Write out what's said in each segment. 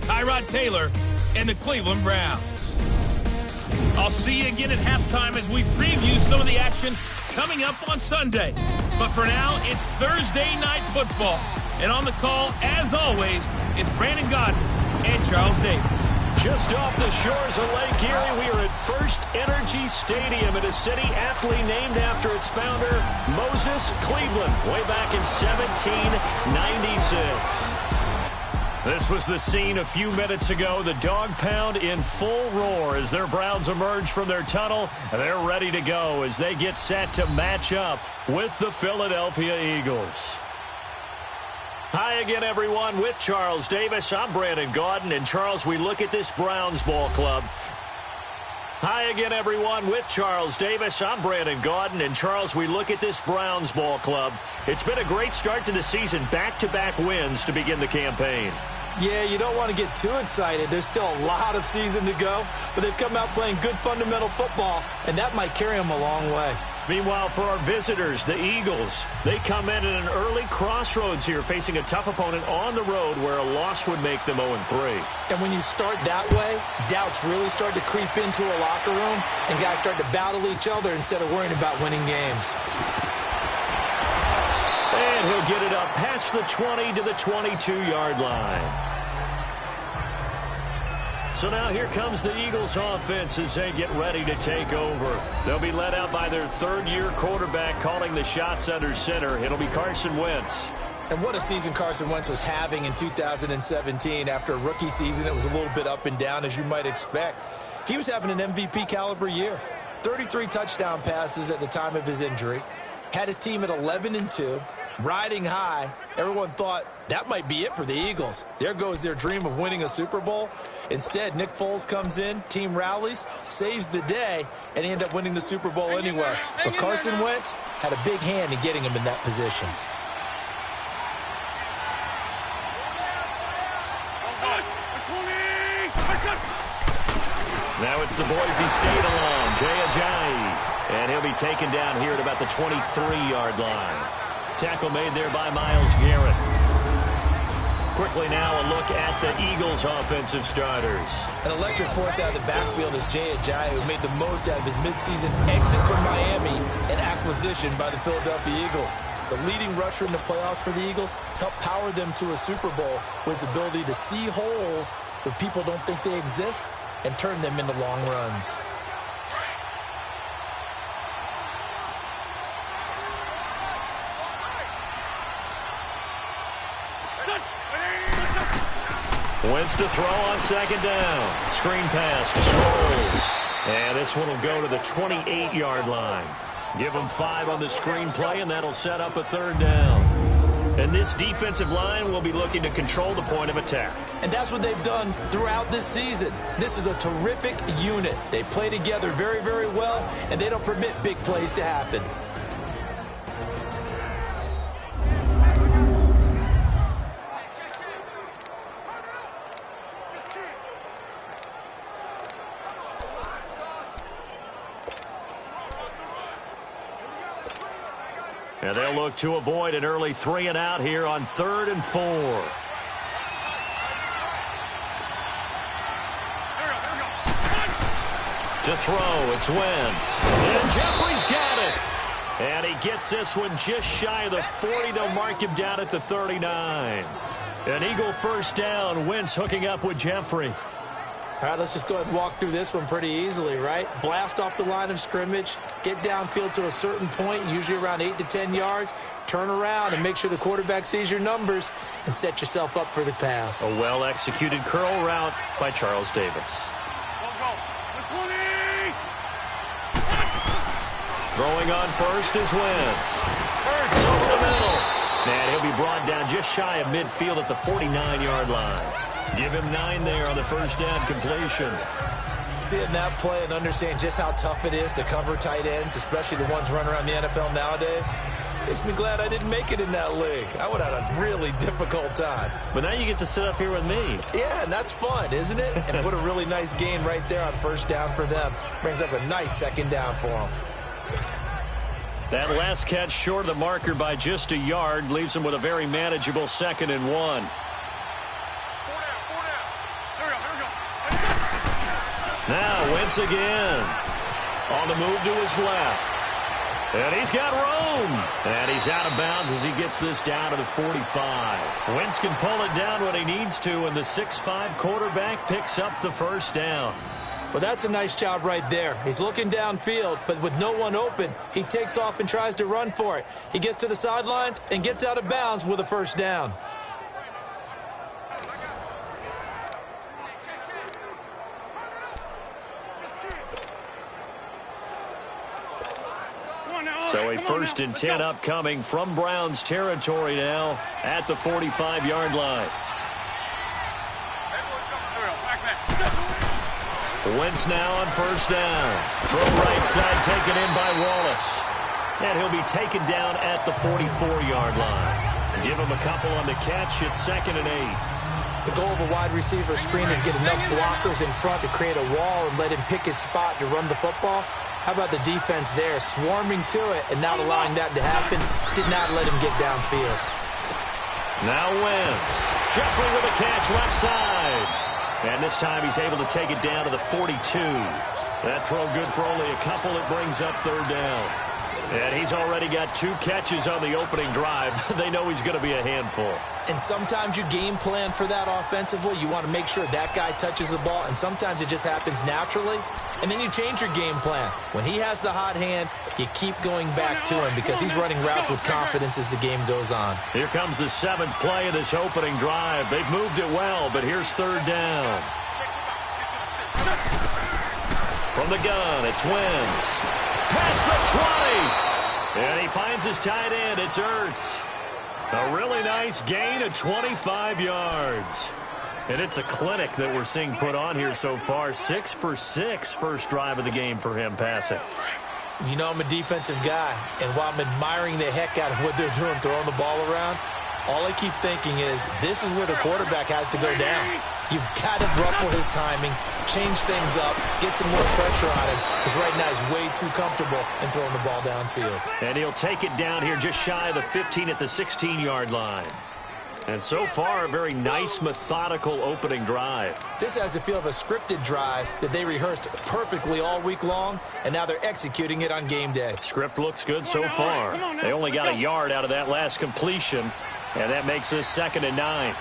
Tyrod Taylor and the Cleveland Browns. I'll see you again at halftime as we preview some of the action coming up on Sunday. But for now, it's Thursday Night Football. And on the call, as always, is Brandon Gaudin and Charles Davis. Just off the shores of Lake Erie, we are at First Energy Stadium in a city aptly named after its founder, Moses Cleveland, way back in 1796. This was the scene a few minutes ago. The dog pound in full roar as their Browns emerge from their tunnel. They're ready to go as they get set to match up with the Philadelphia Eagles. Hi again, everyone, with Charles Davis. I'm Brandon Gaudin, and Charles, we look at this Browns ball club. Hi again, everyone, with Charles Davis. I'm Brandon Gaudin, and Charles, we look at this Browns ball club. It's been a great start to the season, back-to-back wins to begin the campaign. Yeah, you don't want to get too excited. There's still a lot of season to go, but they've come out playing good fundamental football, and that might carry them a long way. Meanwhile, for our visitors, the Eagles, they come in at an early crossroads here, facing a tough opponent on the road where a loss would make them 0-3. And when you start that way, doubts really start to creep into a locker room, and guys start to battle each other instead of worrying about winning games. And he'll get it up past the 20 to the 22-yard line. So now here comes the Eagles offense as they get ready to take over. They'll be led out by their third-year quarterback calling the shots under center. It'll be Carson Wentz. And what a season Carson Wentz was having in 2017 after a rookie season that was a little bit up and down, as you might expect. He was having an MVP caliber year. 33 touchdown passes at the time of his injury. Had his team at 11-2, riding high. Everyone thought that might be it for the Eagles. There goes their dream of winning a Super Bowl. Instead, Nick Foles comes in, team rallies, saves the day, and they end up winning the Super Bowl anyway. But Carson Wentz had a big hand in getting him in that position. Now it's the Boise State alum, Jay Ajayi. And he'll be taken down here at about the 23-yard line. Tackle made there by Myles Garrett. Quickly now a look at the Eagles' offensive starters. An electric force out of the backfield is Jay Ajayi, who made the most out of his midseason exit from Miami and acquisition by the Philadelphia Eagles. The leading rusher in the playoffs for the Eagles helped power them to a Super Bowl with his ability to see holes where people don't think they exist and turn them into long runs. Wentz to throw on second down. Screen pass to Sproles. And this one will go to the 28-yard line. Give them 5 on the screen play, and that'll set up a third down. And this defensive line will be looking to control the point of attack. And that's what they've done throughout this season. This is a terrific unit. They play together very, very well, and they don't permit big plays to happen. And they'll look to avoid an early 3-and-out here on 3rd and 4. To throw, it's Wentz. And Jeffrey's got it. And he gets this one just shy of the 40. They'll mark him down at the 39. An Eagle first down. Wentz hooking up with Jeffrey. All right, let's just go ahead and walk through this one pretty easily, right? Blast off the line of scrimmage, get downfield to a certain point, usually around 8 to 10 yards, turn around and make sure the quarterback sees your numbers and set yourself up for the pass. A well-executed curl route by Charles Davis. Throwing on first is Wentz. Hurts over the middle. And he'll be brought down just shy of midfield at the 49-yard line. Give him 9 there on the first down completion. Seeing that play and understand just how tough it is to cover tight ends, especially the ones running around the NFL nowadays, makes me glad I didn't make it in that league. I would have had a really difficult time. But now you get to sit up here with me. Yeah, and that's fun, isn't it? And what a really nice gain right there on first down for them. Brings up a nice second down for them. That last catch short of the marker by just a yard leaves them with a very manageable 2nd and 1. Now Wentz again. On the move to his left. And he's got room. And he's out of bounds as he gets this down to the 45. Wentz can pull it down when he needs to, and the 6'5" quarterback picks up the first down. Well, that's a nice job right there. He's looking downfield, but with no one open, he takes off and tries to run for it. He gets to the sidelines and gets out of bounds with a first down. So a 1st and 10 upcoming from Browns territory now at the 45-yard line. Wentz now on first down. Throw right side taken in by Wallace. And he'll be taken down at the 44-yard line. Give him a couple on the catch. It's 2nd and 8. The goal of a wide receiver screen is get enough blockers in front to create a wall and let him pick his spot to run the football. How about the defense there, swarming to it and not allowing that to happen? Did not let him get downfield. Now Wentz. Jeffrey with a catch left side. And this time he's able to take it down to the 42. That throw good for only a couple. It brings up 3rd down. And he's already got 2 catches on the opening drive. They know he's going to be a handful. And sometimes you game plan for that offensively. You want to make sure that guy touches the ball, and sometimes it just happens naturally. And then you change your game plan. When he has the hot hand, you keep going back to him because he's running routes with confidence as the game goes on. Here comes the 7th play of this opening drive. They've moved it well, but here's 3rd down. From the gun, it's Wentz. Past the 20. And he finds his tight end. It's Ertz. A really nice gain of 25 yards. And it's a clinic that we're seeing put on here so far. 6 for 6 first drive of the game for him passing. You know I'm a defensive guy, and while I'm admiring the heck out of what they're doing, throwing the ball around, all I keep thinking is this is where the quarterback has to go down. You've got to ruffle his timing, change things up, get some more pressure on him, because right now he's way too comfortable in throwing the ball downfield. And he'll take it down here just shy of the 15 at the 16-yard line. And so far, a very nice, methodical opening drive. This has the feel of a scripted drive that they rehearsed perfectly all week long, and now they're executing it on game day. Script looks good so far. They only got a yard out of that last completion, and that makes this 2nd and 9.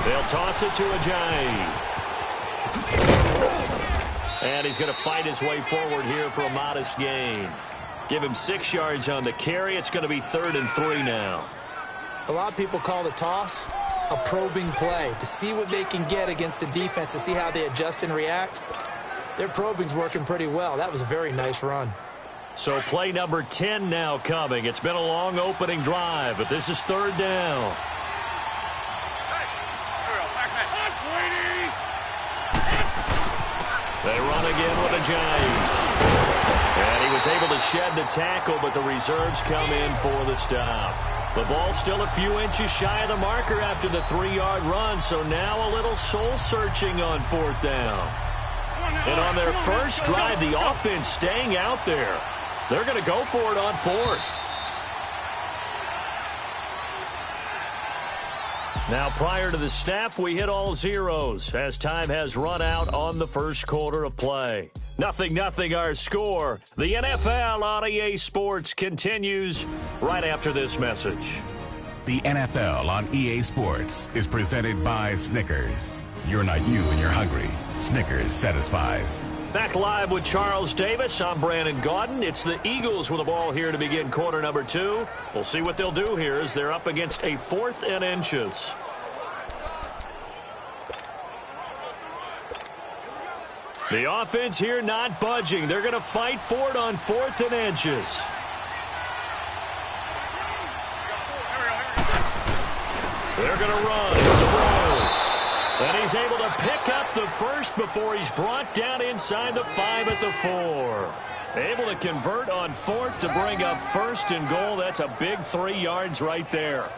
They'll toss it to Ajayi. And he's going to fight his way forward here for a modest gain. Give him 6 yards on the carry. It's going to be 3rd and 3 now. A lot of people call the toss a probing play to see what they can get against the defense, to see how they adjust and react. Their probing's working pretty well. That was a very nice run. So play number 10 now coming. It's been a long opening drive, but this is 3rd down. They run again with Ajayi. And he was able to shed the tackle, but the reserves come in for the stop. The ball's still a few inches shy of the marker after the 3-yard run, so now a little soul-searching on 4th down. And on their first drive, the offense staying out there. They're going to go for it on 4th. Now, prior to the snap, we hit all zeros as time has run out on the first quarter of play. 0-0 our score. The NFL on EA Sports continues right after this message. The NFL on EA Sports is presented by Snickers. You're not you and you're hungry. Snickers satisfies. Back live with Charles Davis. I'm Brandon Gaudin. It's the Eagles with the ball here to begin quarter number 2. We'll see what they'll do here as they're up against a 4th and inches. The offense here not budging. They're going to fight for it on 4th and inches. They're going to run. Sproles. And he's able to pick up the first before he's brought down inside the 5 at the 4. Able to convert on 4th to bring up 1st and goal. That's a big 3 yards right there.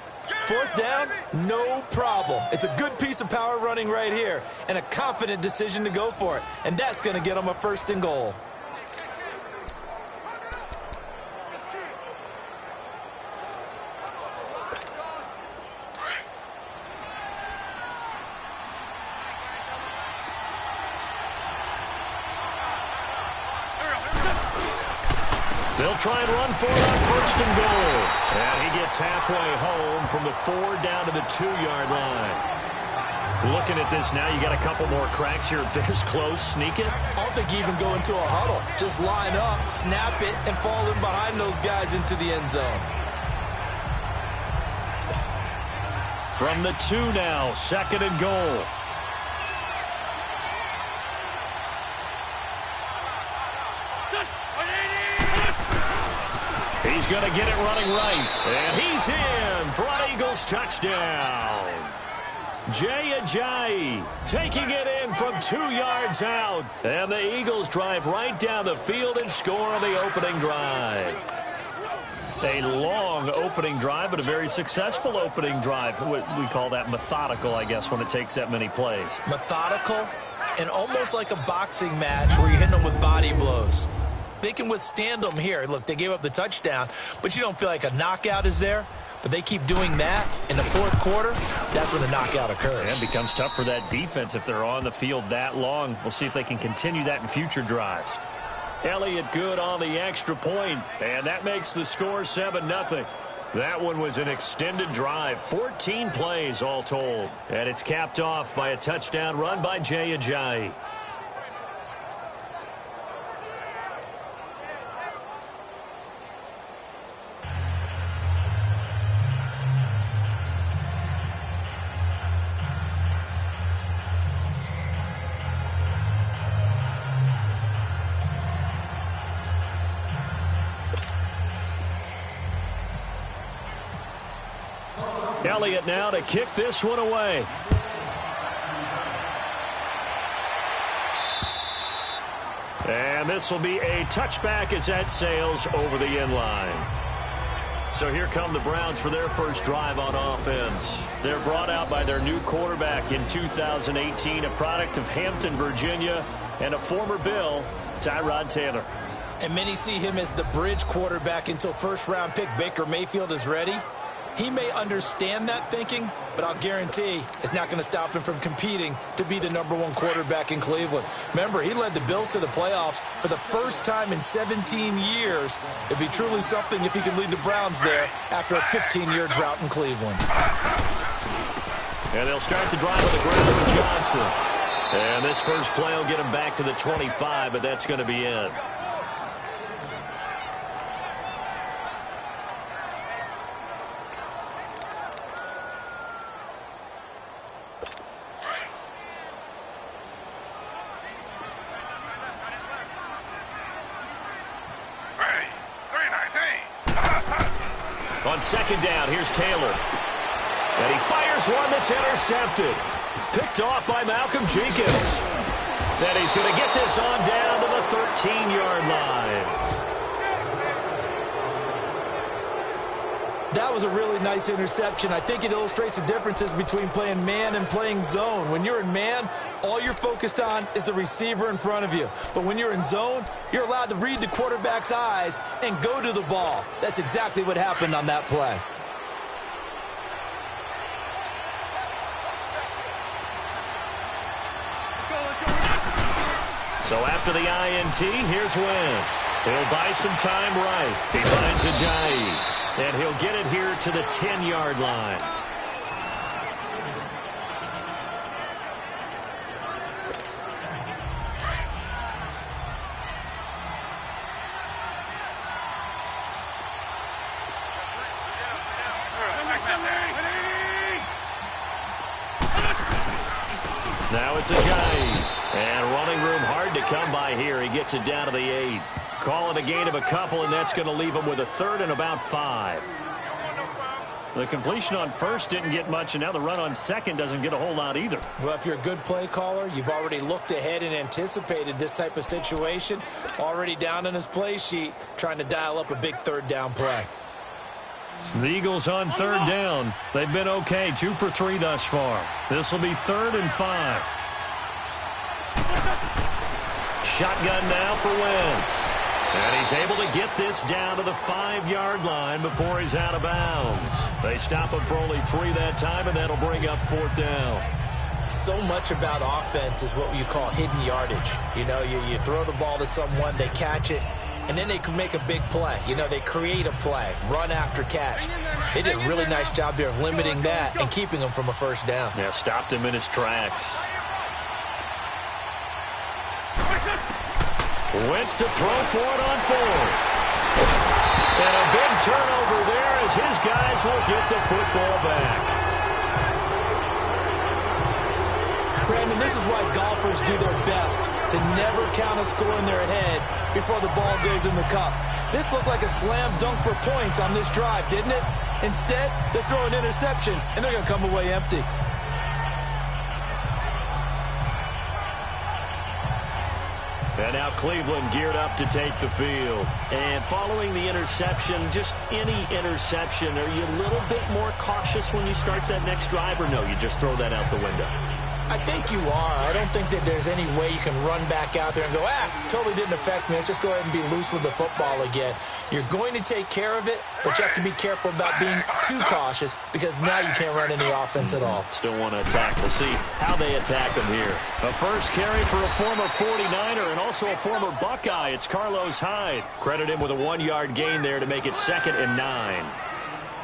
4th down, no problem. It's a good piece of power running right here and a confident decision to go for it. And that's going to get them a 1st and goal. They'll try and run for it on first and goal. And he gets halfway home from the 4 down to the 2-yard line. Looking at this now, you got a couple more cracks here this close. Sneak it. I don't think you even go into a huddle. Just line up, snap it, and fall in behind those guys into the end zone. From the 2 now, second and goal. He's going to get it running right. And he's in for an Eagles touchdown. Jay Ajayi taking it in from 2 yards out. And the Eagles drive right down the field and score on the opening drive. A long opening drive, but a very successful opening drive. We call that methodical, I guess, when it takes that many plays. Methodical and almost like a boxing match where you're hitting them with body blows. They can withstand them here. Look, they gave up the touchdown, but you don't feel like a knockout is there. But they keep doing that in the fourth quarter. That's when the knockout occurs. And it becomes tough for that defense if they're on the field that long. We'll see if they can continue that in future drives. Elliott good on the extra point, and that makes the score 7-0. That one was an extended drive, 14 plays all told. And it's capped off by a touchdown run by Jay Ajayi. Elliott now to kick this one away. And this will be a touchback as that sails over the end line. So here come the Browns for their first drive on offense. They're brought out by their new quarterback in 2018, a product of Hampton, Virginia, and a former Bill, Tyrod Taylor. And many see him as the bridge quarterback until first-round pick Baker Mayfield is ready. He may understand that thinking, but I'll guarantee it's not going to stop him from competing to be the #1 quarterback in Cleveland. Remember, he led the Bills to the playoffs for the first time in 17 years. It'd be truly something if he could lead the Browns there after a 15-year drought in Cleveland. And they'll start the drive with the ground with Johnson. And this first play will get him back to the 25, but that's going to be it. On second down, here's Taylor. And he fires one that's intercepted. Picked off by Malcolm Jenkins. And he's going to get this on down to the 13-yard line. That was a really nice interception. I think it illustrates the differences between playing man and playing zone. When you're in man, all you're focused on is the receiver in front of you. But when you're in zone, you're allowed to read the quarterback's eyes and go to the ball. That's exactly what happened on that play. So after the INT, here's Wentz. He'll buy some time right. He finds Ajayi. And he'll get it here to the 10-yard line. Now it's Ajayi. And running room hard to come by here. He gets it down to the 8. Calling a gain of a couple, and that's going to leave him with a third and about 5. The completion on first didn't get much, and now the run on second doesn't get a whole lot either. Well, if you're a good play caller, you've already looked ahead and anticipated this type of situation. Already down on his play sheet, trying to dial up a big third down play. The Eagles on third down. They've been okay, 2 for 3 thus far. This will be 3rd and 5. Shotgun now for Wentz. And he's able to get this down to the 5-yard line before he's out of bounds. They stop him for only 3 that time, and that'll bring up 4th down. So much about offense is what you call hidden yardage. You know, you throw the ball to someone, they catch it, and then they can make a big play. You know, they create a play, run after catch. They did a really nice job there of limiting that and keeping him from a first down. Yeah, stopped him in his tracks. Wentz to throw for it on 4th. And a big turnover there as his guys will get the football back. Brandon, this is why golfers do their best to never count a score in their head before the ball goes in the cup. This looked like a slam dunk for points on this drive, didn't it? Instead, they throw an interception, and they're going to come away empty. And now Cleveland geared up to take the field. And following the interception, just any interception, are you a little bit more cautious when you start that next drive, or no, you just throw that out the window? I think you are. I don't think that there's any way you can run back out there and go, totally didn't affect me. Let's just go ahead and be loose with the football again. You're going to take care of it, but you have to be careful about being too cautious because now you can't run any offense at all. Still want to attack. We'll see how they attack them here. A first carry for a former 49er and also a former Buckeye. It's Carlos Hyde. Credit him with a 1-yard gain there to make it 2nd and 9.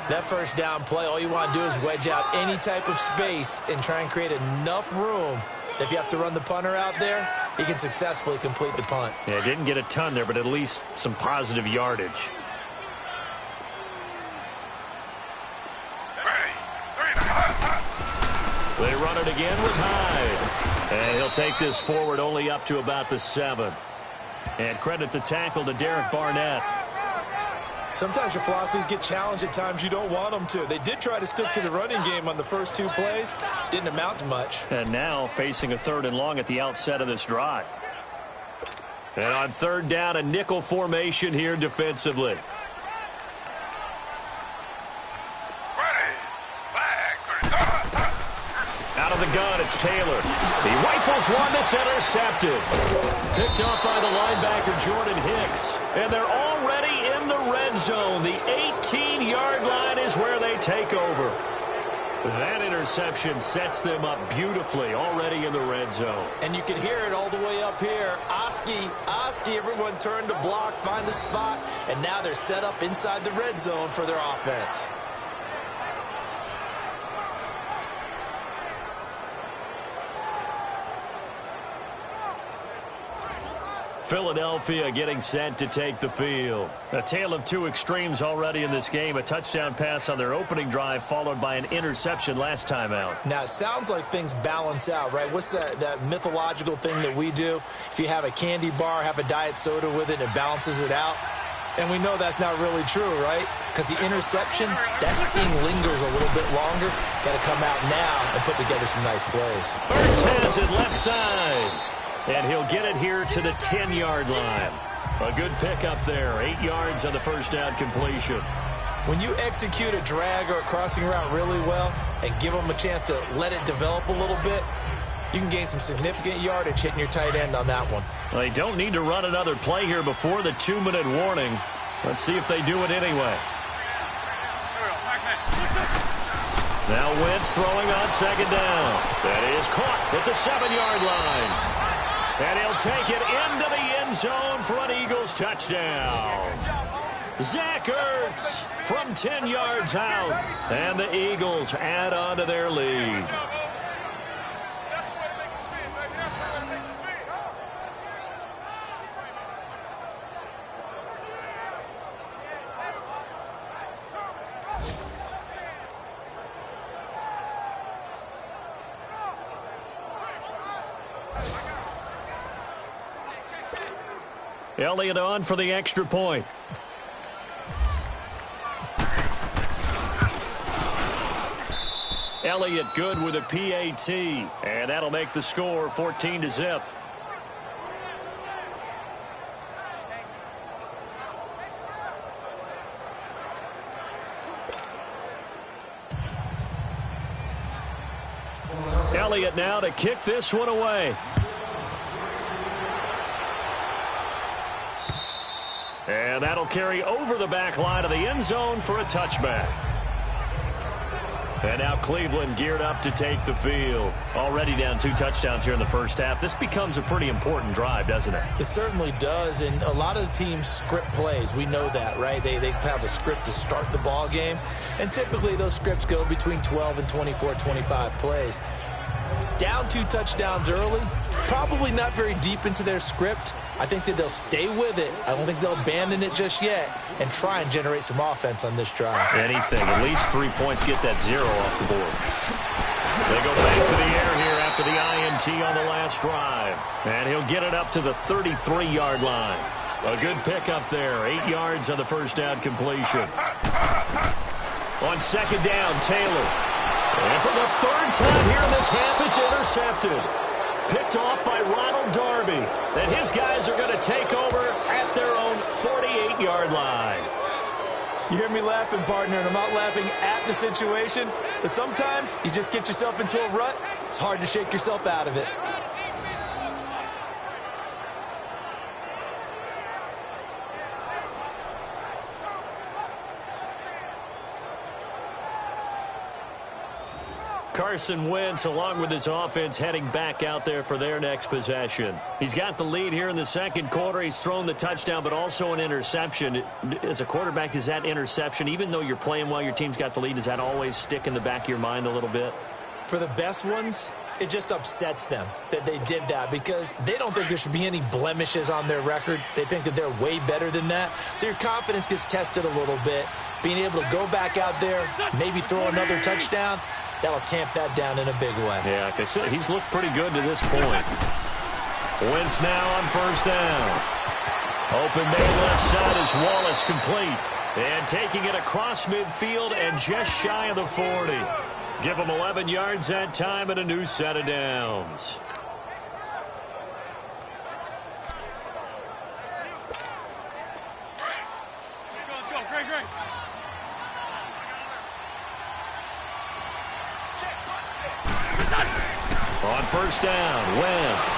That first down play, all you want to do is wedge out any type of space and try and create enough room. If you have to run the punter out there, he can successfully complete the punt. Yeah, didn't get a ton there, but at least some positive yardage. They run it again with Hyde. And he'll take this forward only up to about the 7. And credit the tackle to Derek Barnett. Sometimes your philosophies get challenged at times you don't want them to. They did try to stick to the running game on the first 2 plays. Didn't amount to much. And now facing a 3rd and long at the outset of this drive. And on 3rd down, a nickel formation here defensively. Out of the gun, it's Taylor. He rifles one that's intercepted. Picked off by the linebacker, Jordan Hicks. And they're already in the red zone. The 18-yard line is where they take over. That interception sets them up beautifully already in the red zone. And you can hear it all the way up here. Oski, everyone turned to block, find a spot, and now they're set up inside the red zone for their offense. Philadelphia getting set to take the field. A tale of 2 extremes already in this game. A touchdown pass on their opening drive followed by an interception last time out. Now, it sounds like things balance out, right? What's that mythological thing that we do? If you have a candy bar, have a diet soda with it, it balances it out. And we know that's not really true, right? Because the interception, that sting lingers a little bit longer. Got to come out now and put together some nice plays. Hurts has it left side. And he'll get it here to the 10-yard line. A good pickup there. 8 yards on the first down completion. When you execute a drag or a crossing route really well and give them a chance to let it develop a little bit, you can gain some significant yardage hitting your tight end on that one. Well, they don't need to run another play here before the 2-minute warning. Let's see if they do it anyway. Now Wentz throwing on 2nd down. That is caught at the 7-yard line. And he'll take it into the end zone for an Eagles touchdown. Zach Ertz from 10 yards out. And the Eagles add on to their lead. Elliott on for the extra point. Elliott good with a PAT. And that'll make the score 14-0. Elliott now to kick this one away. And that'll carry over the back line of the end zone for a touchback. And now Cleveland geared up to take the field. Already down 2 touchdowns here in the first half. This becomes a pretty important drive, doesn't it? It certainly does, and a lot of the teams script plays. We know that, right? They have a script to start the ball game, and typically those scripts go between 12 and 24, 25 plays. Down 2 touchdowns early, probably not very deep into their script. I think that they'll stay with it. I don't think they'll abandon it just yet and try and generate some offense on this drive. Anything. At least 3 points. Get that 0 off the board. They go back to the air here after the INT on the last drive. And he'll get it up to the 33-yard line. A good pickup there. 8 yards on the first down completion. On second down, Taylor. And for the 3rd time here in this half, it's intercepted. Picked off by Ronald Darby. And his guys are going to take over at their own 48-yard line. You hear me laughing, partner, and I'm not laughing at the situation. But sometimes you just get yourself into a rut. It's hard to shake yourself out of it. Carson Wentz, along with his offense, heading back out there for their next possession. He's got the lead here in the second quarter. He's thrown the touchdown, but also an interception. As a quarterback, does that interception, even though you're playing while your team's got the lead, does that always stick in the back of your mind a little bit? For the best ones, it just upsets them that they did that because they don't think there should be any blemishes on their record. They think that they're way better than that. So your confidence gets tested a little bit. Being able to go back out there, maybe throw another touchdown, that'll tamp that down in a big way. Yeah, like I said, he's looked pretty good to this point. Wentz now on first down. Open man left side is Wallace, complete. And taking it across midfield and just shy of the 40. Give him 11 yards that time and a new set of downs. Let's go. Great. On first down, Wentz.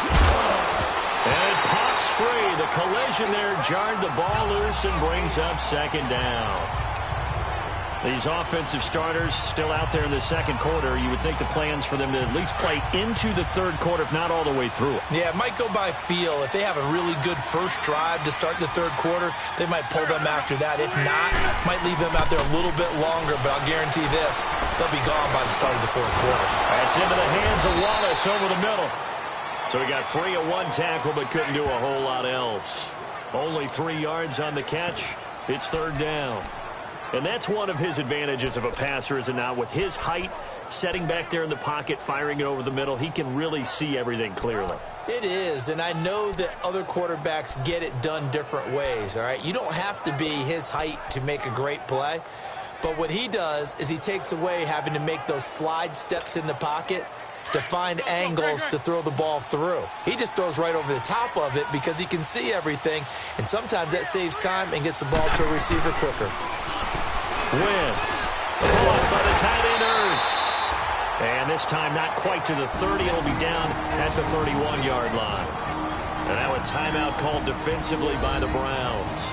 And it pops free. The collision there jarred the ball loose and brings up second down. These offensive starters still out there in the second quarter. You would think the plans for them to at least play into the third quarter, if not all the way through it. Yeah, it might go by feel. If they have a really good first drive to start the third quarter, they might pull them after that. If not, might leave them out there a little bit longer, but I'll guarantee this, they'll be gone by the start of the fourth quarter. That's into the hands of Wallace over the middle. So he got free of 1 tackle, but couldn't do a whole lot else. Only 3 yards on the catch. It's third down. And that's one of his advantages of a passer, is it not? With his height, setting back there in the pocket, firing it over the middle, he can really see everything clearly. It is, and I know that other quarterbacks get it done different ways, all right? You don't have to be his height to make a great play, but what he does is he takes away having to make those slide steps in the pocket to find angles to throw the ball through. He just throws right over the top of it because he can see everything, and sometimes that saves time and gets the ball to a receiver quicker. Wentz, caught by the tight end Ertz. And this time not quite to the 30. It'll be down at the 31-yard line. And now a timeout called defensively by the Browns,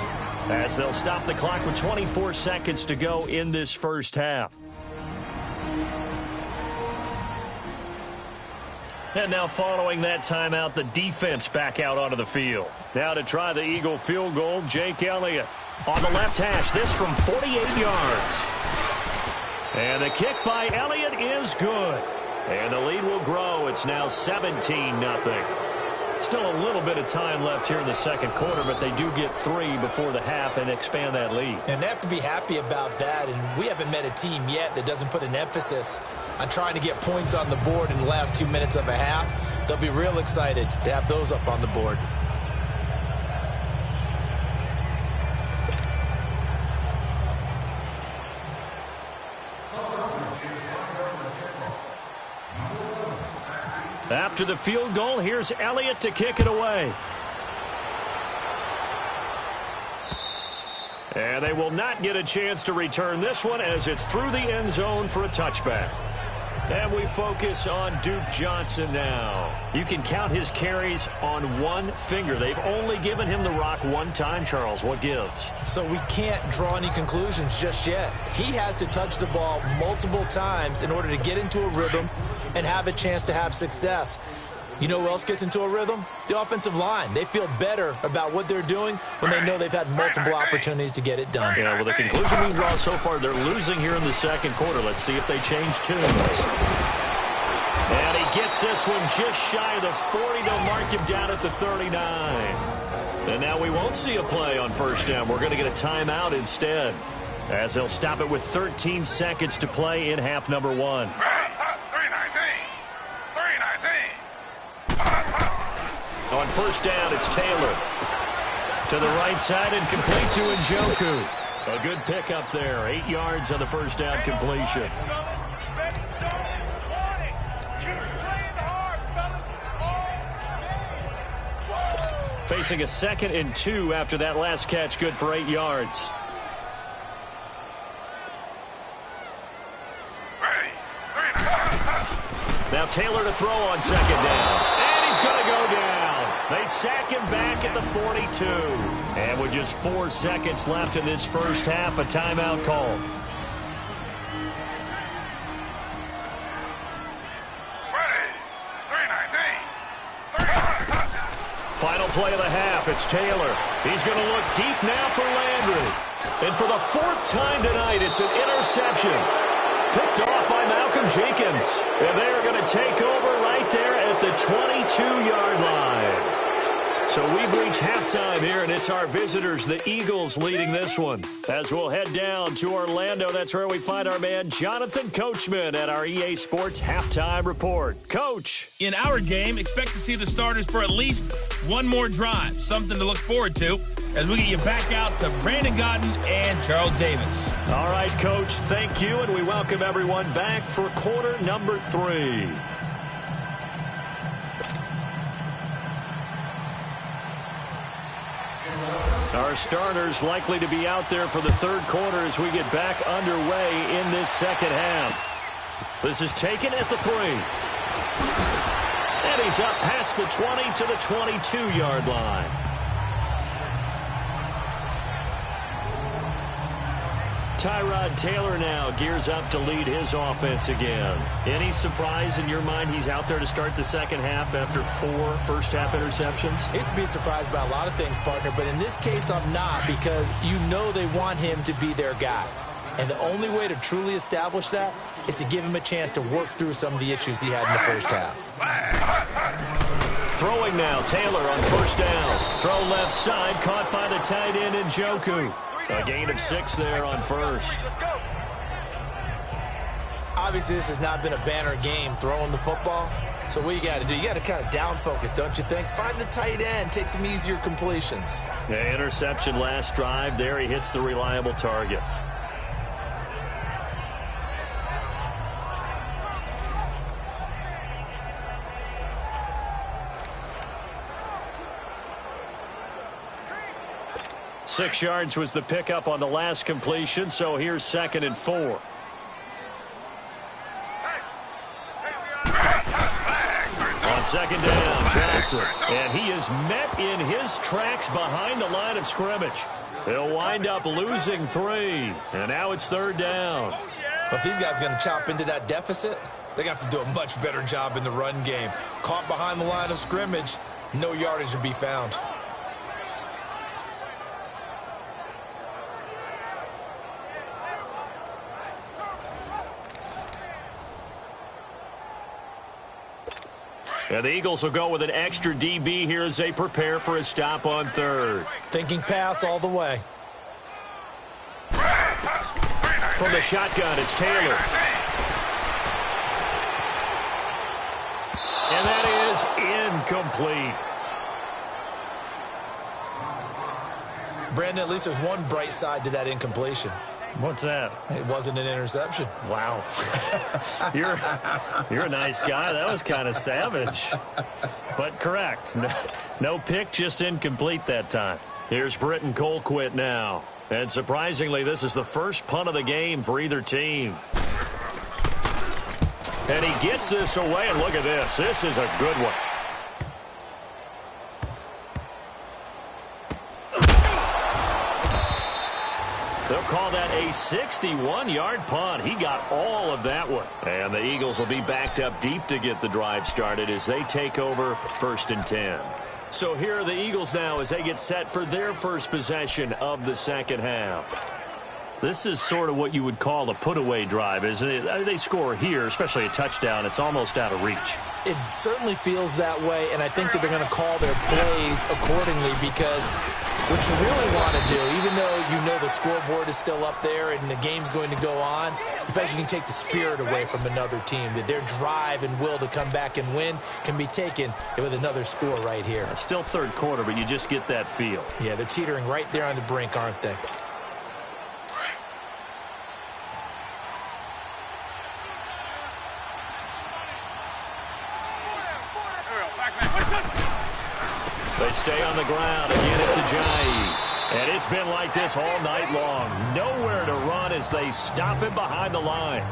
as they'll stop the clock with 24 seconds to go in this first half. And now following that timeout, the defense back out onto the field. Now to try the Eagle field goal, Jake Elliott. On the left hash, this from 48 yards. And the kick by Elliott is good. And the lead will grow. It's now 17-0. Still a little bit of time left here in the second quarter, but they do get 3 before the half and expand that lead. And they have to be happy about that. And we haven't met a team yet that doesn't put an emphasis on trying to get points on the board in the last 2 minutes of a half. They'll be real excited to have those up on the board. After the field goal, here's Elliott to kick it away. And they will not get a chance to return this one as it's through the end zone for a touchback. And we focus on Duke Johnson now. You can count his carries on one finger. They've only given him the rock one time, Charles. What gives? So we can't draw any conclusions just yet. He has to touch the ball multiple times in order to get into a rhythm and have a chance to have success. You know who else gets into a rhythm? The offensive line. They feel better about what they're doing when they know they've had multiple opportunities to get it done. Yeah, well, the conclusion we draw so far, they're losing here in the second quarter. Let's see if they change tunes. And he gets this one just shy of the 40. They'll mark him down at the 39. And now we won't see a play on first down. We're going to get a timeout instead, as they'll stop it with 13 seconds to play in half number one. On first down, it's Taylor. To the right side and complete to Njoku. A good pickup there. 8 yards on the first down completion. Facing a 2nd and 2 after that last catch. Good for 8 yards. Now Taylor to throw on second down. And he's going to go down. They sack him back at the 42. And with just 4 seconds left in this first half, a timeout call. Final play of the half, it's Taylor. He's going to look deep now for Landry. And for the 4th time tonight, it's an interception. Picked off by Malcolm Jenkins. And they are going to take over right there at the 22-yard line. So we've reached halftime here, and it's our visitors, the Eagles, leading this one. As we'll head down to Orlando, that's where we find our man Jonathan Coachman at our EA Sports Halftime Report. Coach. In our game, expect to see the starters for at least one more drive. Something to look forward to as we get you back out to Brandon Godden and Charles Davis. All right, Coach, thank you, and we welcome everyone back for quarter number 3. Our starters likely to be out there for the third quarter as we get back underway in this second half. This is taken at the 3. And he's up past the 20 to the 22-yard line. Tyrod Taylor now gears up to lead his offense again. Any surprise in your mind he's out there to start the second half after 4 first-half interceptions? He's to be surprised by a lot of things, partner, but in this case I'm not, because you know they want him to be their guy. And the only way to truly establish that is to give him a chance to work through some of the issues he had in the first half. Throwing now, Taylor on first down. Throw left side, caught by the tight end Njoku. A gain of 6 there on first. Obviously, this has not been a banner game throwing the football. So what you got to do, you got to kind of down focus, don't you think? Find the tight end, take some easier completions. Yeah, interception last drive. There he hits the reliable target. Six yards was the pickup on the last completion, so here's 2nd and 4. On second down, Jackson. And he is met in his tracks behind the line of scrimmage. He'll wind up losing 3. And now it's 3rd down. But if these guys are going to chop into that deficit, they got to do a much better job in the run game. Caught behind the line of scrimmage, no yardage to be found. And the Eagles will go with an extra DB here as they prepare for a stop on 3rd. Thinking pass all the way. From the shotgun, it's Taylor. And that is incomplete. Brandon, at least there's one bright side to that incompletion. What's that? It wasn't an interception. Wow. You're a nice guy. That was kind of savage. But correct. No pick, just incomplete that time. Here's Britton Colquitt now. And surprisingly, this is the first punt of the game for either team. And he gets this away, and look at this. This is a good one. They'll call that a 61-yard punt. He got all of that one. And the Eagles will be backed up deep to get the drive started as they take over 1st and 10. So here are the Eagles now as they get set for their first possession of the second half. This is sort of what you would call a put-away drive, isn't it? They score here, especially a touchdown. It's almost out of reach. It certainly feels that way, and I think that they're going to call their plays accordingly because what you really want to do, even though you know the scoreboard is still up there and the game's going to go on, in fact, you can take the spirit away from another team, that their drive and will to come back and win can be taken with another score right here. Still third quarter, but you just get that feel. Yeah, they're teetering right there on the brink, aren't they? They stay on the ground. Again, it's Ajayi. And it's been like this all night long. Nowhere to run as they stop him behind the line.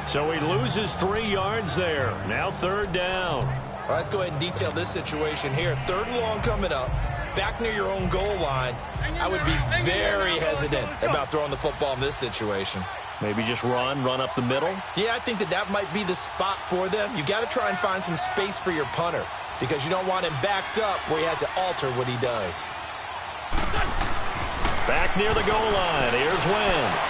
So he loses 3 yards there. Now 3rd down. All right, let's go ahead and detail this situation here. 3rd and long coming up. Back near your own goal line. I would be very hesitant about throwing the football in this situation. Maybe just run up the middle? Yeah, I think that might be the spot for them. You got to try and find some space for your punter because you don't want him backed up where he has to alter what he does. Back near the goal line. Here's Wentz.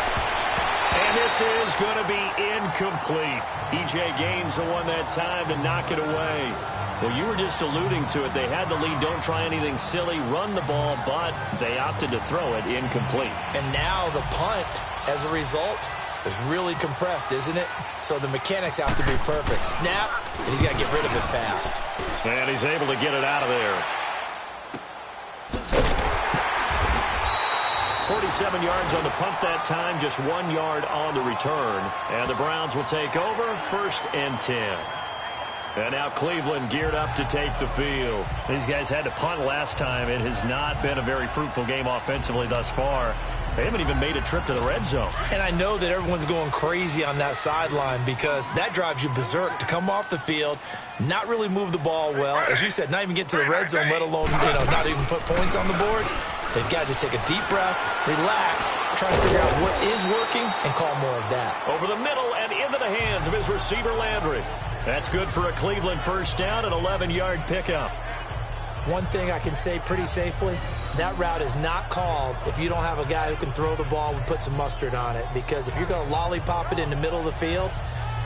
And this is going to be incomplete. E.J. Gaines the one that time to knock it away. Well, you were just alluding to it. They had the lead. Don't try anything silly. Run the ball, but they opted to throw it incomplete. And now the punt, as a result, is really compressed, isn't it? So the mechanics have to be perfect. Snap, and he's got to get rid of it fast. And he's able to get it out of there. 47 yards on the punt that time, just 1 yard on the return. And the Browns will take over 1st and 10. And now Cleveland geared up to take the field. These guys had to punt last time. It has not been a very fruitful game offensively thus far. They haven't even made a trip to the red zone. And I know that everyone's going crazy on that sideline because that drives you berserk to come off the field, not really move the ball well. As you said, not even get to the red zone, let alone, not even put points on the board. They've got to just take a deep breath, relax, try to figure out what is working, and call more of that. Over the middle and into the hands of his receiver, Landry. That's good for a Cleveland first down, an 11-yard pickup. One thing I can say pretty safely, that route is not called if you don't have a guy who can throw the ball and put some mustard on it. Because if you're going to lollipop it in the middle of the field,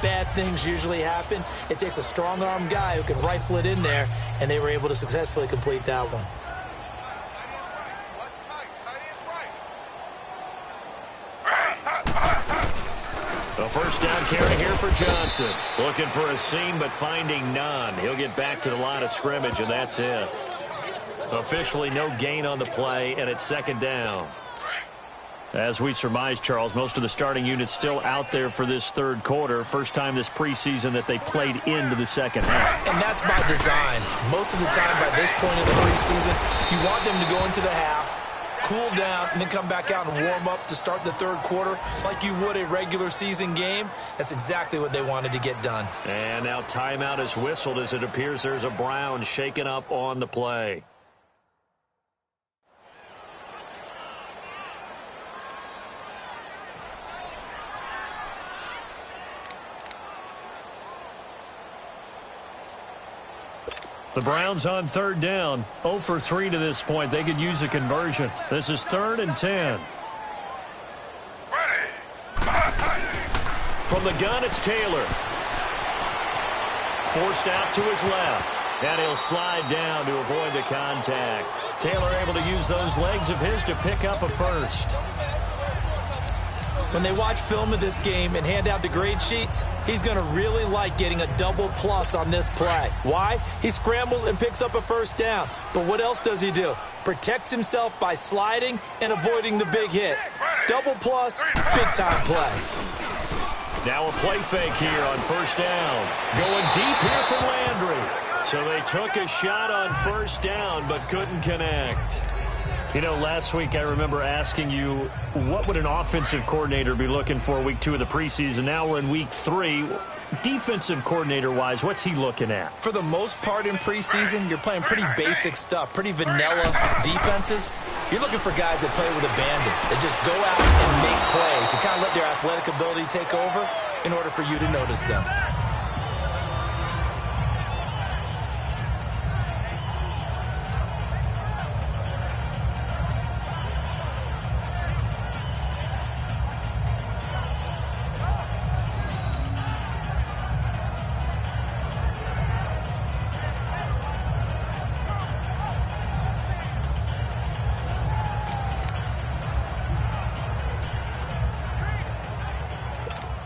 bad things usually happen. It takes a strong-arm guy who can rifle it in there, and they were able to successfully complete that one. A first down carry here for Johnson. Looking for a seam, but finding none. He'll get back to the line of scrimmage, and that's it. Officially no gain on the play, and it's 2nd down. As we surmised, Charles, most of the starting units still out there for this 3rd quarter. First time this preseason that they played into the second half. And that's by design. Most of the time by this point in the preseason, you want them to go into the half, cool down, and then come back out and warm up to start the 3rd quarter like you would a regular season game. That's exactly what they wanted to get done. And now timeout is whistled as it appears there's a Brown shaken up on the play. The Browns on 3rd down, 0 for 3 to this point. They could use a conversion. This is 3rd and 10. From the gun, it's Taylor. Forced out to his left. And he'll slide down to avoid the contact. Taylor able to use those legs of his to pick up a first. When they watch film of this game and hand out the grade sheets, he's going to really like getting a double plus on this play. Why? He scrambles and picks up a first down. But what else does he do? Protects himself by sliding and avoiding the big hit. Double plus, big-time play. Now a play fake here on first down. Going deep here from Landry. So they took a shot on first down but couldn't connect. You know, last week I remember asking you, what would an offensive coordinator be looking for week 2 of the preseason? Now we're in week 3. Defensive coordinator-wise, what's he looking at? For the most part in preseason, you're playing pretty basic stuff, pretty vanilla defenses. You're looking for guys that play with abandon, that just go out and make plays. You kind of let their athletic ability take over in order for you to notice them.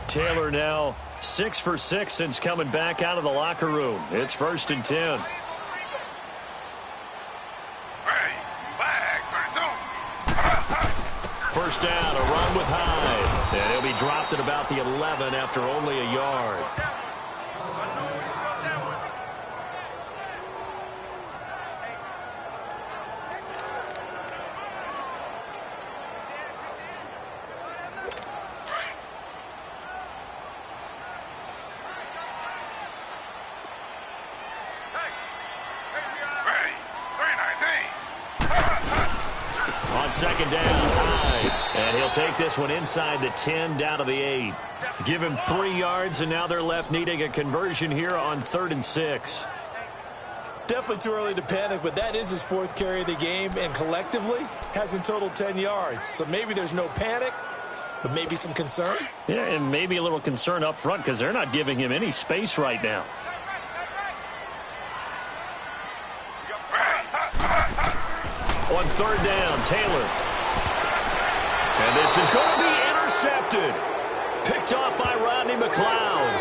Taylor now 6 for 6 since coming back out of the locker room. It's 1st and 10. First down, a run with Hyde. And he'll be dropped at about the 11 after only a yard. Second down, Hyde. And he'll take this one inside the 10, down to the 8. Give him 3 yards, and now they're left needing a conversion here on 3rd and 6. Definitely too early to panic, but that is his 4th carry of the game, and collectively has in total 10 yards. So maybe there's no panic, but maybe some concern. Yeah, and maybe a little concern up front because they're not giving him any space right now. On 3rd down, Taylor. And this is going to be intercepted. Picked off by Rodney McLeod.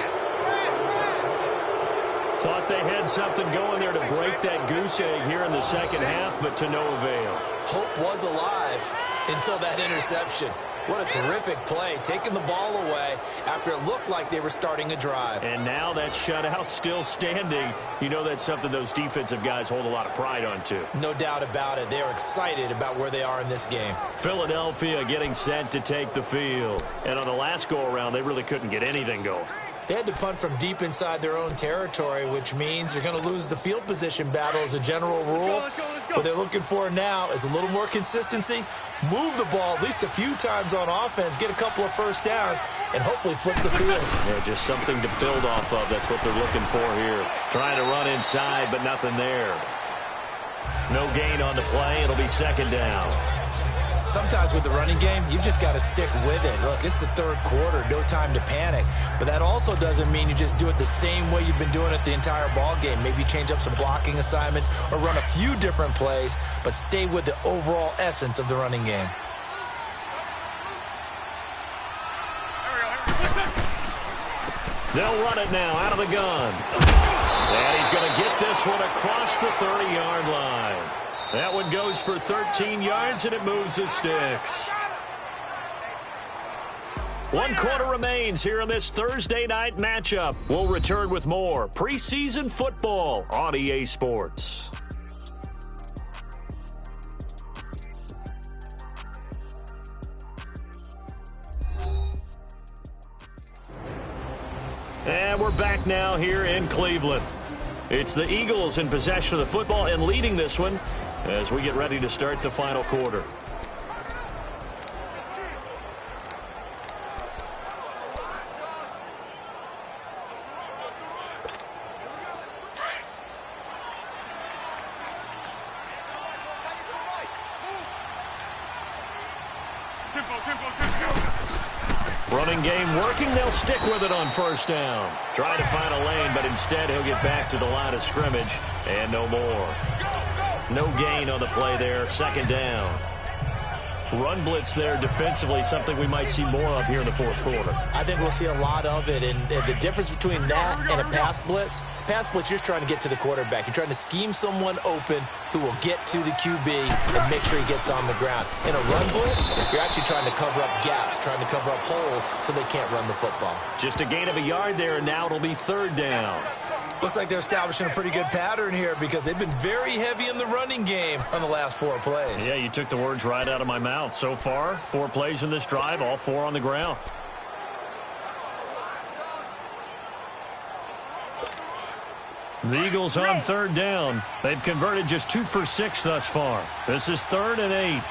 Thought they had something going there to break that goose egg here in the second half, but to no avail. Hope was alive until that interception. What a terrific play, taking the ball away after it looked like they were starting a drive. And now that shutout still standing. You know that's something those defensive guys hold a lot of pride on, too. No doubt about it. They're excited about where they are in this game. Philadelphia getting set to take the field. And on the last go-around, they really couldn't get anything going. They had to punt from deep inside their own territory, which means you're going to lose the field position battle as a general rule. What they're looking for now is a little more consistency, move the ball at least a few times on offense, get a couple of first downs, and hopefully flip the field. Yeah, just something to build off of. That's what they're looking for here. Trying to run inside, but nothing there. No gain on the play. It'll be 2nd down. Sometimes with the running game, you just got to stick with it. Look, it's the 3rd quarter, no time to panic. But that also doesn't mean you just do it the same way you've been doing it the entire ball game. Maybe change up some blocking assignments or run a few different plays, but stay with the overall essence of the running game. They'll run it now out of the gun. And he's going to get this one across the 30-yard line. That one goes for 13 yards, and it moves the sticks. 1 quarter remains here in this Thursday night matchup. We'll return with more preseason football on EA Sports. And we're back now here in Cleveland. It's the Eagles in possession of the football and leading this one as we get ready to start the final quarter. Running game working. They'll stick with it on 1st down. Try to find a lane, but instead he'll get back to the line of scrimmage and no more. No gain on the play there. 2nd down. Run blitz there defensively, something we might see more of here in the 4th quarter. I think we'll see a lot of it, and the difference between that and a pass blitz, you're just trying to get to the quarterback. You're trying to scheme someone open who will get to the QB and make sure he gets on the ground. In a run blitz, you're actually trying to cover up gaps, trying to cover up holes so they can't run the football. Just a gain of a yard there, and now it'll be 3rd down. Looks like they're establishing a pretty good pattern here because they've been very heavy in the running game on the last 4 plays. Yeah, you took the words right out of my mouth. So far, 4 plays in this drive, all 4 on the ground. The Eagles on third down. They've converted just 2 for 6 thus far. This is 3rd and 8.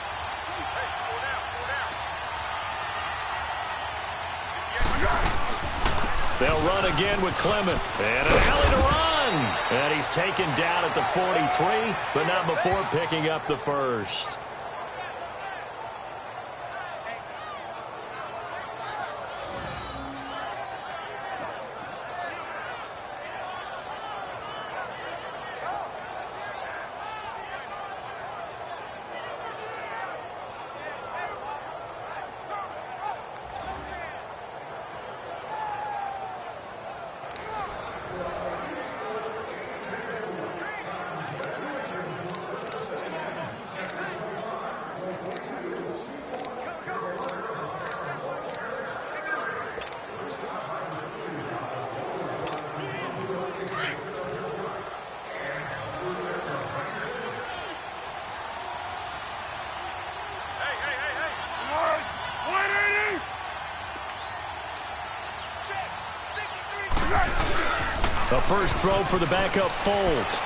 They'll run again with Clement. And an alley to run. And he's taken down at the 43, but not before picking up the first. The first throw for the backup Foles.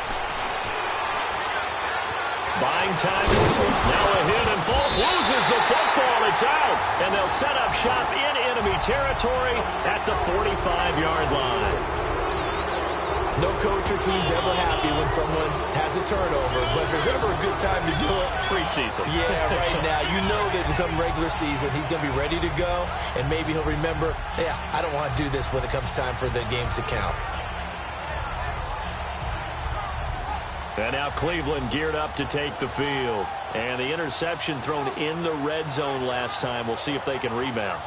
Buying time. Now a hit, and Foles loses the football. It's out. And they'll set up shop in enemy territory at the 45-yard line. No coach or team's ever happy when someone has a turnover, but if there's ever a good time to do it, preseason. Yeah, right now. You know they've become regular season. He's going to be ready to go, and maybe he'll remember, yeah, I don't want to do this when it comes time for the games to count. And now Cleveland geared up to take the field. And the interception thrown in the red zone last time. We'll see if they can rebound.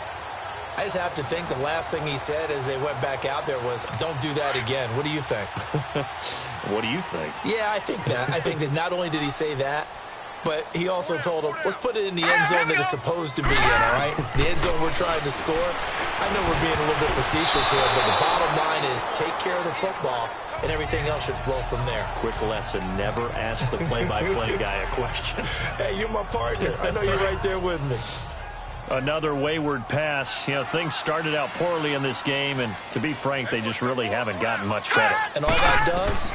I just have to think the last thing he said as they went back out there was, don't do that again. What do you think? What do you think? Yeah, I think that. I think that not only did he say that, but he also told him, let's put it in the end zone that it's supposed to be in, all right? The end zone we're trying to score. I know we're being a little bit facetious here, but the bottom line is take care of the football, and everything else should flow from there. Quick lesson, never ask the play-by-play guy a question. Hey, you're my partner. I know you're right there with me. Another wayward pass. You know, things started out poorly in this game, and to be frank, they just really haven't gotten much better. And all that does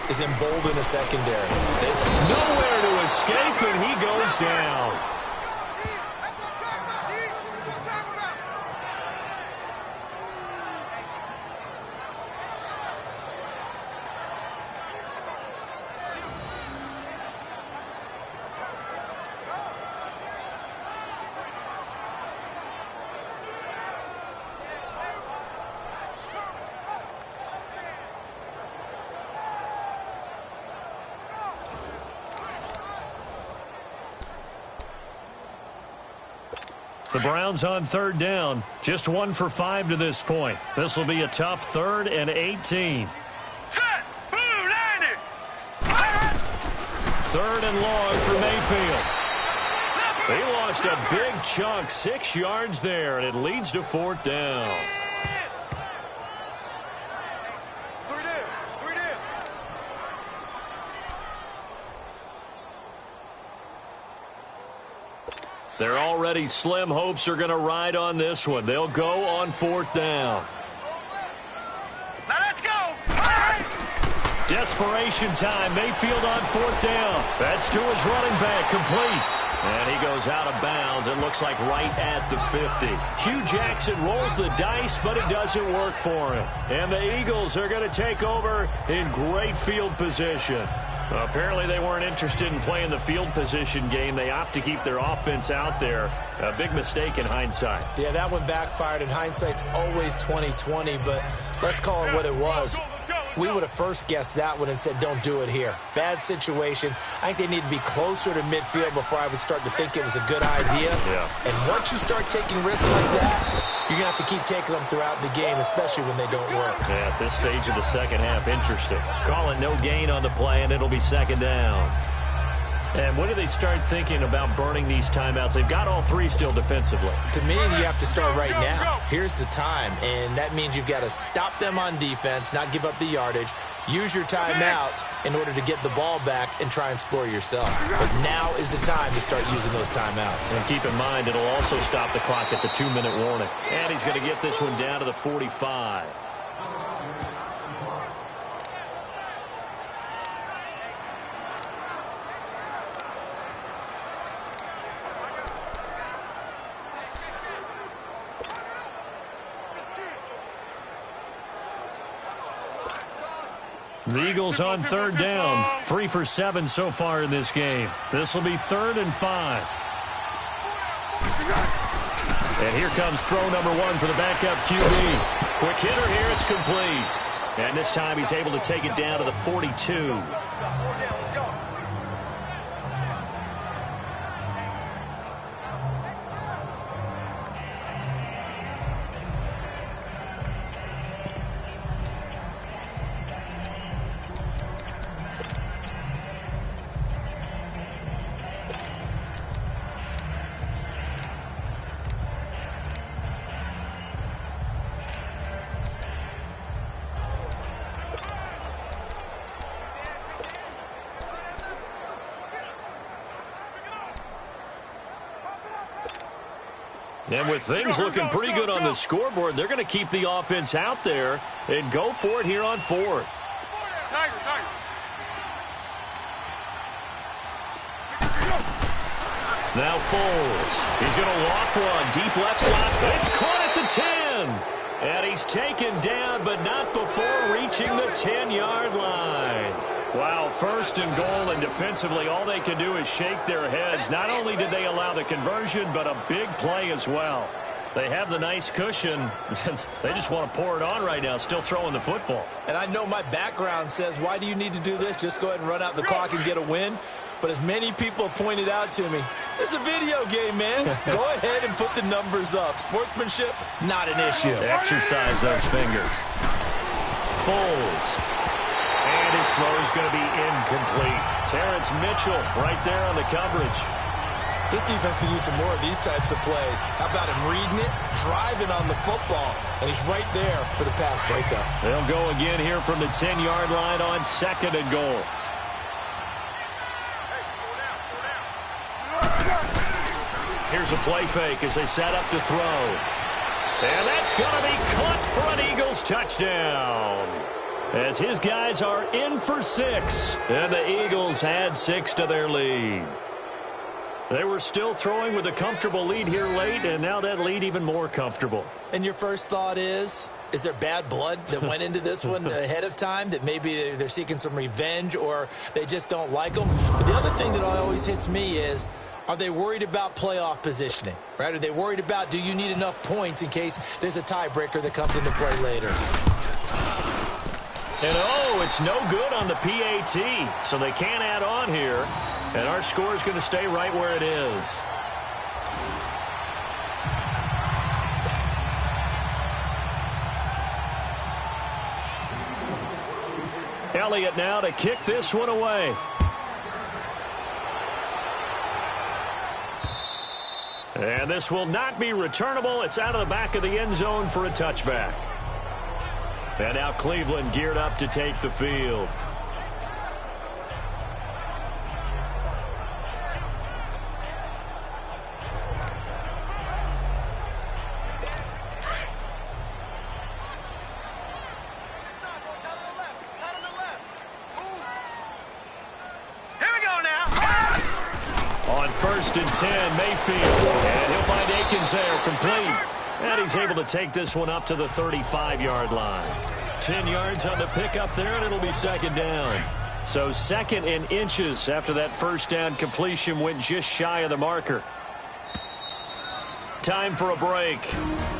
is embolden a secondary. Nowhere to escape, and he goes down. The Browns on third down. Just 1 for 5 to this point. This will be a tough 3rd and 18. Third and long for Mayfield. He lost a big chunk, 6 yards there, and it leads to 4th down. Their already slim hopes are going to ride on this one. They'll go on 4th down. Now let's go. Desperation time. Mayfield on 4th down. That's to his running back, complete. And he goes out of bounds. It looks like right at the 50. Hugh Jackson rolls the dice, but it doesn't work for him. And the Eagles are going to take over in great field position. Apparently they weren't interested in playing the field position game. They opt to keep their offense out there. A big mistake in hindsight. Yeah, that one backfired. In hindsight's always 20/20, but let's call it what it was. We would have first guessed that one and said, don't do it here. Bad situation. I think they need to be closer to midfield before I would start to think it was a good idea. Yeah. And once you start taking risks like that, you're going to have to keep taking them throughout the game, especially when they don't work. Yeah, at this stage of the second half, interesting. Calling no gain on the play, and it'll be 2nd down. And when do they start thinking about burning these timeouts? They've got all 3 still defensively. To me, you have to start right now. Here's the time, and that means you've got to stop them on defense, not give up the yardage, use your timeouts in order to get the ball back and try and score yourself. But now is the time to start using those timeouts. And keep in mind, it'll also stop the clock at the 2-minute warning. And he's going to get this one down to the 45. The Eagles on third down. 3 for 7 so far in this game. This will be 3rd and 5. And here comes throw number 1 for the backup QB. Quick hitter here. It's complete. And this time he's able to take it down to the 42. And with things looking pretty good on the scoreboard, they're going to keep the offense out there and go for it here on 4th. Now Foles. He's going to loft one. Deep left side. It's caught at the 10. And he's taken down, but not before reaching the 10-yard line. Wow, 1st and goal, and defensively all they can do is shake their heads. Not only did they allow the conversion, but a big play as well. They have the nice cushion. They just want to pour it on right now, still throwing the football. And I know my background says, why do you need to do this? Just go ahead and run out the clock and get a win. But as many people have pointed out to me, this is a video game, man. Go ahead and put the numbers up. Sportsmanship, not an issue. Exercise those fingers. Foles. And his throw is going to be incomplete. Terrence Mitchell right there on the coverage. This defense can use some more of these types of plays. How about him reading it, driving on the football, and he's right there for the pass breakup. They'll go again here from the 10-yard line on 2nd and goal. Here's a play fake as they set up to throw. And that's going to be caught for an Eagles touchdown. As his guys are in for 6. And the Eagles had 6 to their lead. They were still throwing with a comfortable lead here late, and now that lead even more comfortable. And your first thought is there bad blood that went into this one ahead of time, that maybe they're seeking some revenge or they just don't like them? But the other thing that always hits me is, are they worried about playoff positioning, right? Are they worried about, do you need enough points in case there's a tiebreaker that comes into play later? And it's no good on the PAT, so they can't add on here. And our score is going to stay right where it is. Elliott now to kick this one away. And this will not be returnable. It's out of the back of the end zone for a touchback. And now Cleveland geared up to take the field. On 1st and 10, Mayfield. And he'll find Akins there, complete. And he's able to take this one up to the 35-yard line. 10 yards on the pickup there, and it'll be 2nd down. So 2nd and inches after that 1st down completion went just shy of the marker. Time for a break.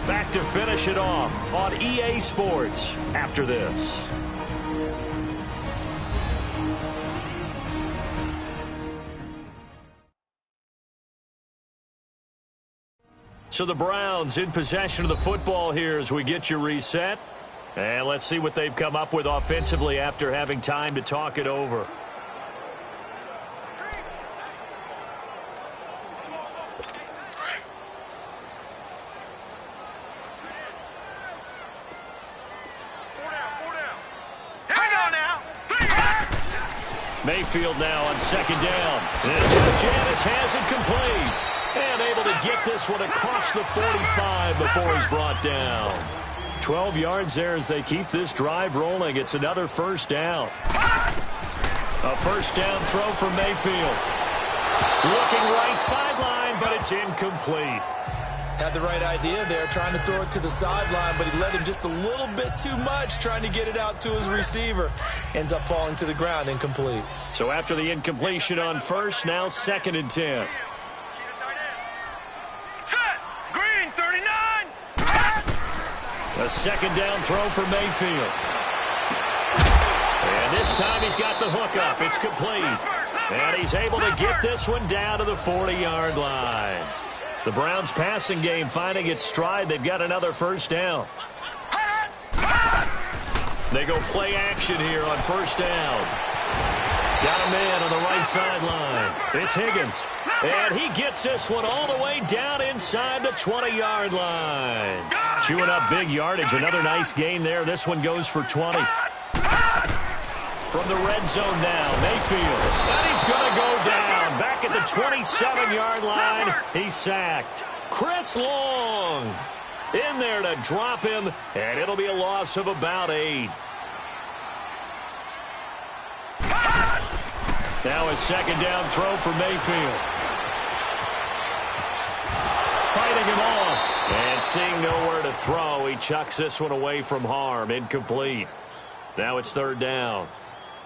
Back to finish it off on EA Sports after this. So the Browns in possession of the football here as we get you reset. And let's see what they've come up with offensively after having time to talk it over. Mayfield now on 2nd down. And Janice has it complete. And able to get this one across the 45 before he's brought down. 12 yards there as they keep this drive rolling. It's another 1st down. A 1st down throw from Mayfield. Looking right sideline, but it's incomplete. Had the right idea there, trying to throw it to the sideline, but he let him just a little bit too much, trying to get it out to his receiver. Ends up falling to the ground, incomplete. So after the incompletion on first, now 2nd and 10. Set! Green, 39! A 2nd down throw for Mayfield. And this time he's got the hook up. It's complete. And he's able to get this one down to the 40-yard line. The Browns passing game finding its stride. They've got another 1st down. They go play action here on 1st down. Got a man on the right sideline. It's Higgins. And he gets this one all the way down inside the 20-yard line. Chewing up big yardage. Another nice gain there. This one goes for 20. From the red zone now, Mayfield. And he's going to go down. Back at the 27-yard line. He's sacked. Chris Long in there to drop him. And it'll be a loss of about 8. Now a 2nd down throw for Mayfield. Fighting him off. And seeing nowhere to throw, he chucks this one away from harm. Incomplete. Now it's 3rd down.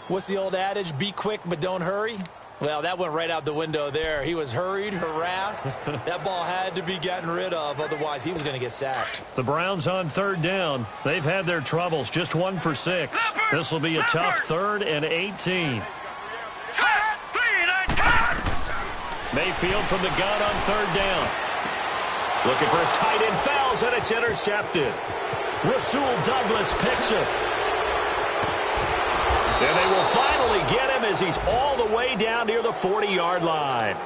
What's the old adage? Be quick, but don't hurry. Well, that went right out the window there. He was hurried, harassed. That ball had to be gotten rid of. Otherwise, he was going to get sacked. The Browns on 3rd down. They've had their troubles. Just 1 for 6. This will be a tough 3rd and 18. Mayfield from the gun on 3rd down. Looking for his tight end, fouls, and it's intercepted. Rasul Douglas picks it. And they will finally get him as he's all the way down near the 40-yard line.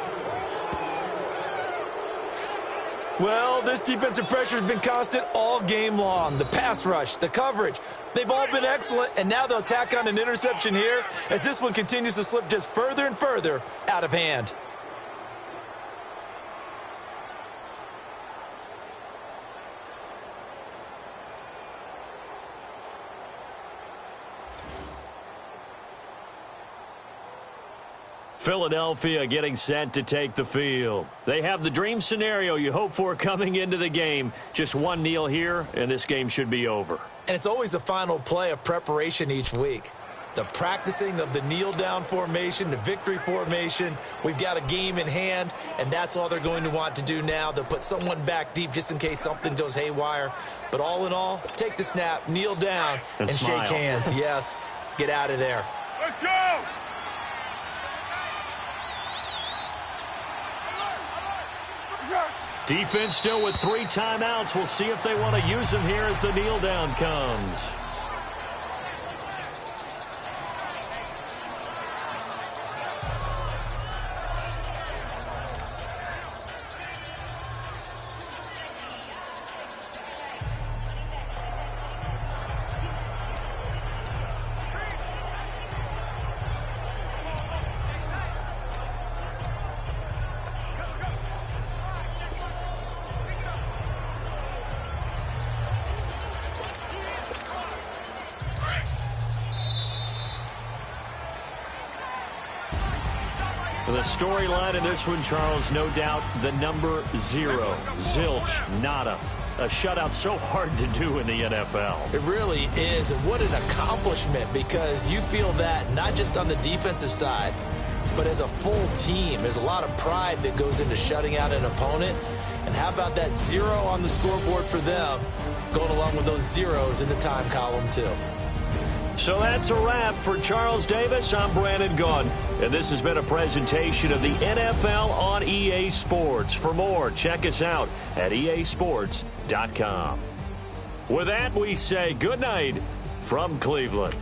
Well, this defensive pressure has been constant all game long. The pass rush, the coverage, they've all been excellent, and now they'll tack on an interception here as this one continues to slip just further and further out of hand. Philadelphia getting set to take the field. They have the dream scenario you hope for coming into the game. Just one kneel here, and this game should be over. And it's always the final play of preparation each week. The practicing of the kneel-down formation, the victory formation. We've got a game in hand, and that's all they're going to want to do now. They'll put someone back deep just in case something goes haywire. But all in all, take the snap, kneel down, and shake hands. Yes, get out of there. Let's go! Defense still with 3 timeouts. We'll see if they want to use them here as the kneel down comes. The storyline in this one, Charles, no doubt the number 0. Zilch, nada. A shutout so hard to do in the NFL. It really is, and what an accomplishment, because you feel that not just on the defensive side, but as a full team. There's a lot of pride that goes into shutting out an opponent. And how about that 0 on the scoreboard for them, going along with those zeros in the time column, too. So that's a wrap for Charles Davis. I'm Brandon Gaudin, and this has been a presentation of the NFL on EA Sports. For more, check us out at easports.com. With that, we say good night from Cleveland.